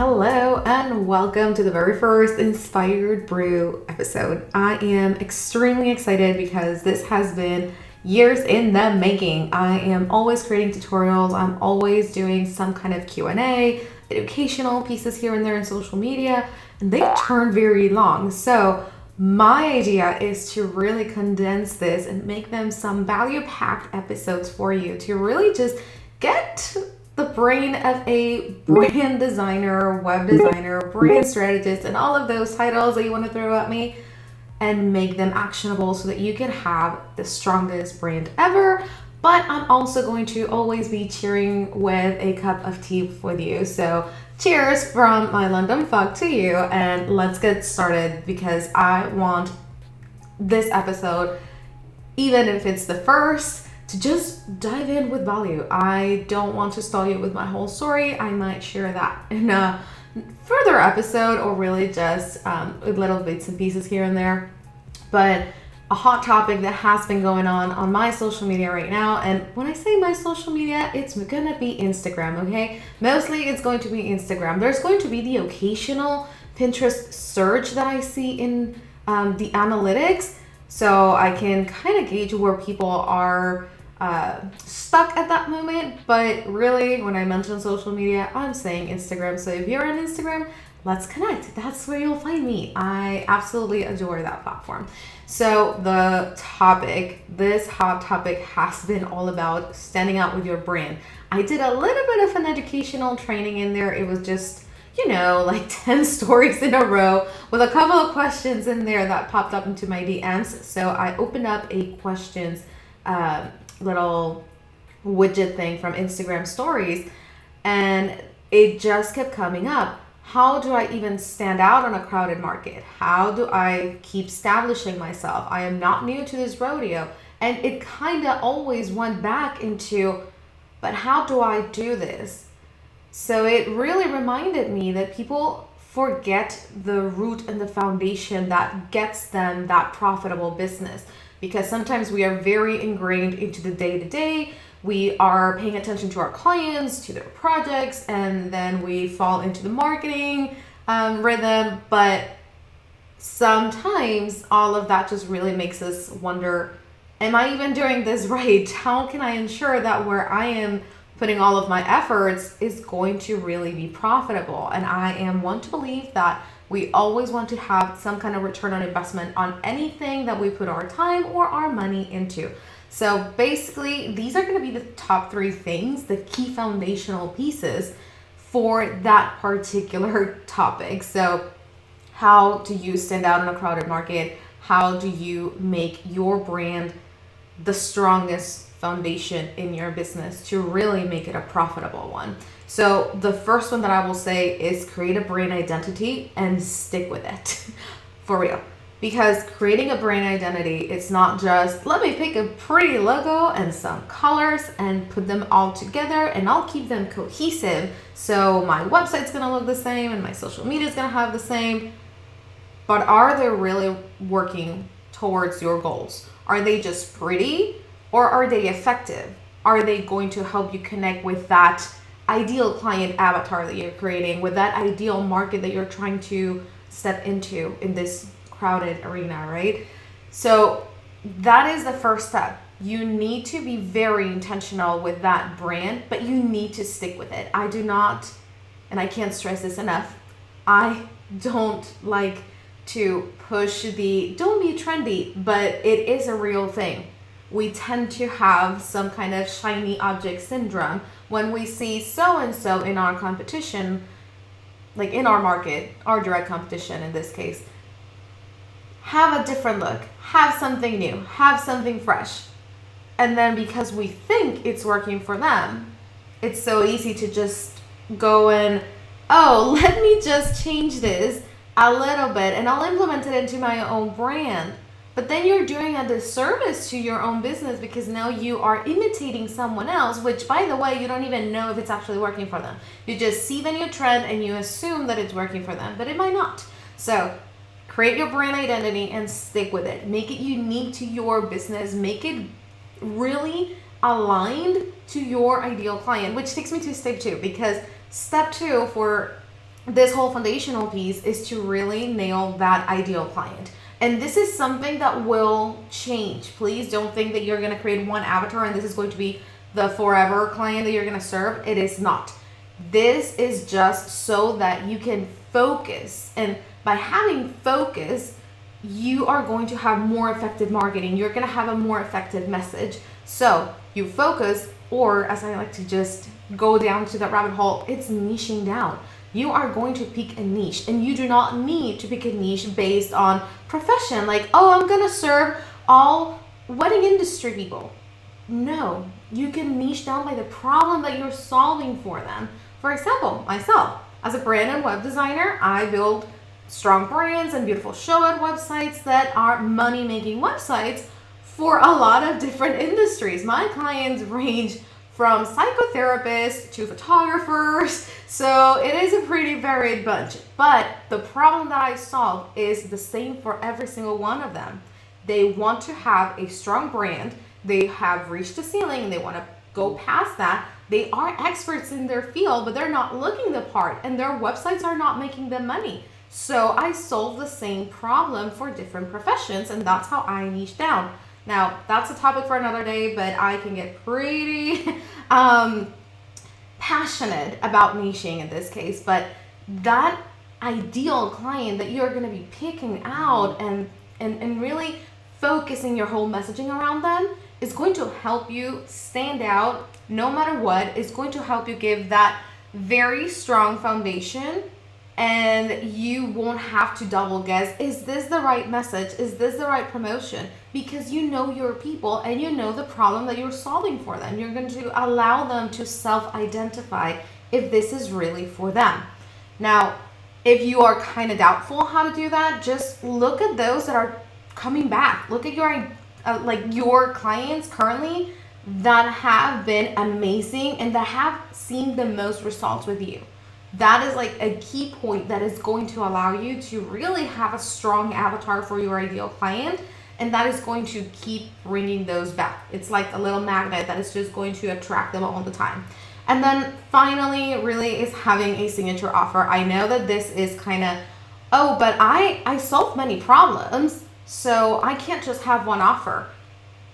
Hello and welcome to the very first Inspired Brew episode. I am extremely excited because this has been years in the making. I am always creating tutorials. I'm always doing some kind of Q&A, educational pieces here and there in social media, and they turn very long. So my idea is to really condense this and make them some value-packed episodes for you to really just get the brain of a brand designer, web designer, brand strategist, and all of those titles that you want to throw at me and make them actionable so that you can have the strongest brand ever. But I'm also going to always be cheering with a cup of tea with you. So cheers from my London fog to you, and let's get started because I want this episode, even if it's the first, to just dive in with value. I don't want to stall you with my whole story. I might share that in a further episode or really just little bits and pieces here and there. But a hot topic that has been going on my social media right now, and when I say my social media, it's gonna be Instagram, okay? Mostly it's going to be Instagram. There's going to be the occasional Pinterest surge that I see in the analytics, so I can kind of gauge where people are stuck at that moment. But really, when I mention social media, I'm saying Instagram. So if you're on Instagram, let's connect. That's where you'll find me. I absolutely adore that platform. So this hot topic has been all about standing out with your brand. I did a little bit of an educational training in there. It was just, like 10 stories in a row with a couple of questions in there that popped up into my DMs. So I opened up a questions little widget thing from Instagram stories, and it just kept coming up. How do I even stand out on a crowded market? How do I keep establishing myself? I am not new to this rodeo. And it kind of always went back into, but how do I do this? So it really reminded me that people forget the root and the foundation that gets them that profitable business. Because sometimes we are very ingrained into the day-to-day. We are paying attention to our clients, to their projects, and then we fall into the marketing rhythm. But sometimes all of that just really makes us wonder, am I even doing this right? How can I ensure that where I am putting all of my efforts is going to really be profitable? And I am one to believe that we always want to have some kind of return on investment on anything that we put our time or our money into. So basically, these are going to be the top 3 things, the key foundational pieces for that particular topic. So how do you stand out in a crowded market? How do you make your brand the strongest foundation in your business to really make it a profitable one? So the first one that I will say is create a brand identity and stick with it for real. Because creating a brand identity, it's not just, let me pick a pretty logo and some colors and put them all together and I'll keep them cohesive. So my website's gonna look the same and my social media is gonna have the same. But are they really working towards your goals? Are they just pretty or are they effective? Are they going to help you connect with that ideal client avatar that you're creating, with that ideal market that you're trying to step into in this crowded arena, right? So that is the first step. You need to be very intentional with that brand, but you need to stick with it. I do not, and I can't stress this enough, I don't like to push don't be trendy, but it is a real thing. We tend to have some kind of shiny object syndrome when we see so-and-so in our competition, like in our market, our direct competition in this case, have a different look, have something new, have something fresh. And then because we think it's working for them, it's so easy to just go and, let me just change this a little bit and I'll implement it into my own brand. But then you're doing a disservice to your own business because now you are imitating someone else, which, by the way, you don't even know if it's actually working for them. You just see the new trend and you assume that it's working for them, but it might not. So create your brand identity and stick with it. Make it unique to your business. Make it really aligned to your ideal client, which takes me to step 2, because step 2 for this whole foundational piece is to really nail that ideal client. And this is something that will change. Please don't think that you're going to create one avatar and this is going to be the forever client that you're going to serve. It is not. This is just so that you can focus. And by having focus, you are going to have more effective marketing. You're going to have a more effective message. So you focus, or as I like to just go down to that rabbit hole, it's niching down. You are going to pick a niche, and you do not need to pick a niche based on profession. Like, oh, I'm going to serve all wedding industry people. No, you can niche down by the problem that you're solving for them. For example, myself, as a brand and web designer, I build strong brands and beautiful show-out websites that are money-making websites for a lot of different industries. My clients range from psychotherapists to photographers, so it is a pretty varied bunch. But the problem that I solve is the same for every single one of them. They want to have a strong brand, they have reached the ceiling, and they want to go past that. They are experts in their field, but they're not looking the part, and their websites are not making them money. So I solve the same problem for different professions, and that's how I niche down. Now, that's a topic for another day, but I can get pretty passionate about niching in this case. But that ideal client that you're going to be picking out and really focusing your whole messaging around them is going to help you stand out no matter what. It's going to help you give that very strong foundation, and you won't have to double guess, is this the right message? Is this the right promotion? Because you know your people and you know the problem that you're solving for them. You're going to allow them to self-identify if this is really for them. Now, if you are kind of doubtful how to do that, just look at those that are coming back. Look at your clients currently that have been amazing and that have seen the most results with you. That is like a key point that is going to allow you to really have a strong avatar for your ideal client, and that is going to keep bringing those back. It's like a little magnet that is just going to attract them all the time. And then finally, really is having a signature offer. I know that this is kind of, oh, but I solve many problems, so I can't just have one offer.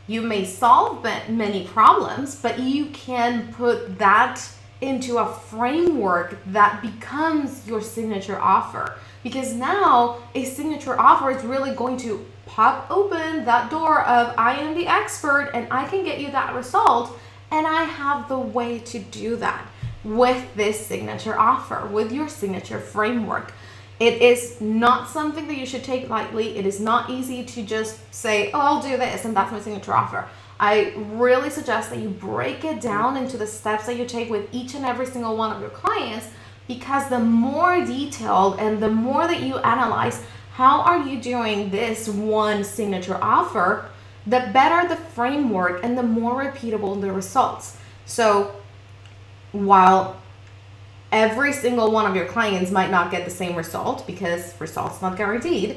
You may solve many problems, but you can put that into a framework that becomes your signature offer. Because now a signature offer is really going to pop open that door of, I am the expert and I can get you that result, and I have the way to do that with this signature offer, with your signature framework. It is not something that you should take lightly. It is not easy to just say, oh, I'll do this and that's my signature offer. I really suggest that you break it down into the steps that you take with each and every single one of your clients, because the more detailed and the more that you analyze how are you doing this one signature offer, the better the framework and the more repeatable the results. So while every single one of your clients might not get the same result, because results not guaranteed,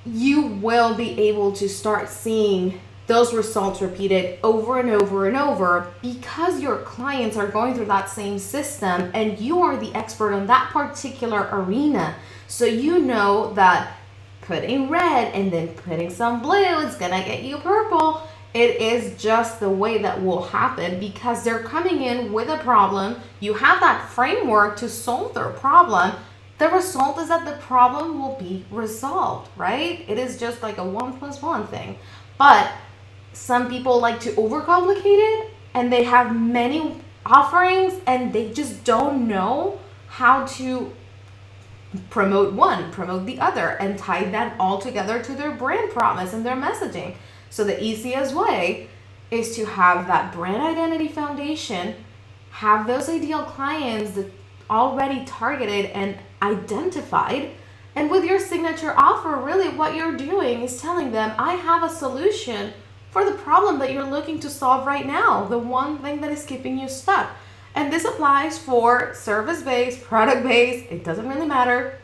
you will be able to start seeing those results repeated over and over and over, because your clients are going through that same system and you are the expert on that particular arena. So you know that putting red and then putting some blue is gonna get you purple. It is just the way that will happen, because they're coming in with a problem. You have that framework to solve their problem. The result is that the problem will be resolved, right? It is just like a 1+1 thing. But some people like to overcomplicate it, and they have many offerings and they just don't know how to promote one, promote the other, and tie that all together to their brand promise and their messaging. So the easiest way is to have that brand identity foundation, have those ideal clients that already targeted and identified, and with your signature offer, really what you're doing is telling them, I have a solution for the problem that you're looking to solve right now, the one thing that is keeping you stuck. And this applies for service-based, product-based, it doesn't really matter.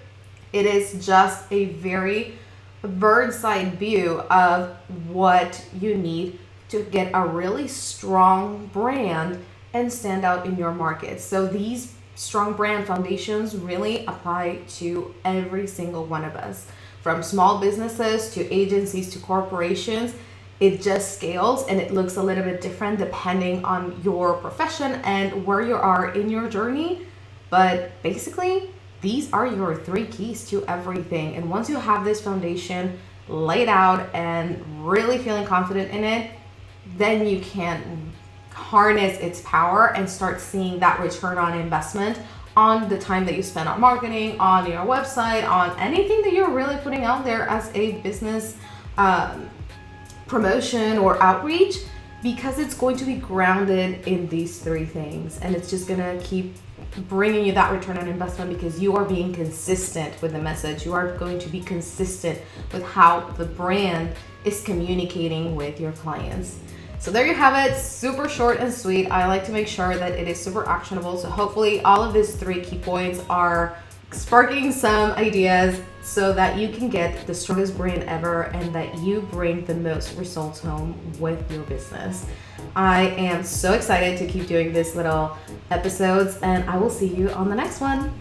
It is just a very bird's eye view of what you need to get a really strong brand and stand out in your market. So these strong brand foundations really apply to every single one of us, from small businesses to agencies to corporations. It just scales and it looks a little bit different depending on your profession and where you are in your journey. But basically, these are your 3 keys to everything. And once you have this foundation laid out and really feeling confident in it, then you can harness its power and start seeing that return on investment on the time that you spend on marketing, on your website, on anything that you're really putting out there as a business promotion or outreach, because it's going to be grounded in these 3 things, and it's just gonna keep bringing you that return on investment because you are being consistent with the message. You are going to be consistent with how the brand is communicating with your clients. So there you have it, super short and sweet. I like to make sure that it is super actionable. So hopefully all of these 3 key points are sparking some ideas so that you can get the strongest brand ever and that you bring the most results home with your business. I am so excited to keep doing these little episodes, and I will see you on the next one.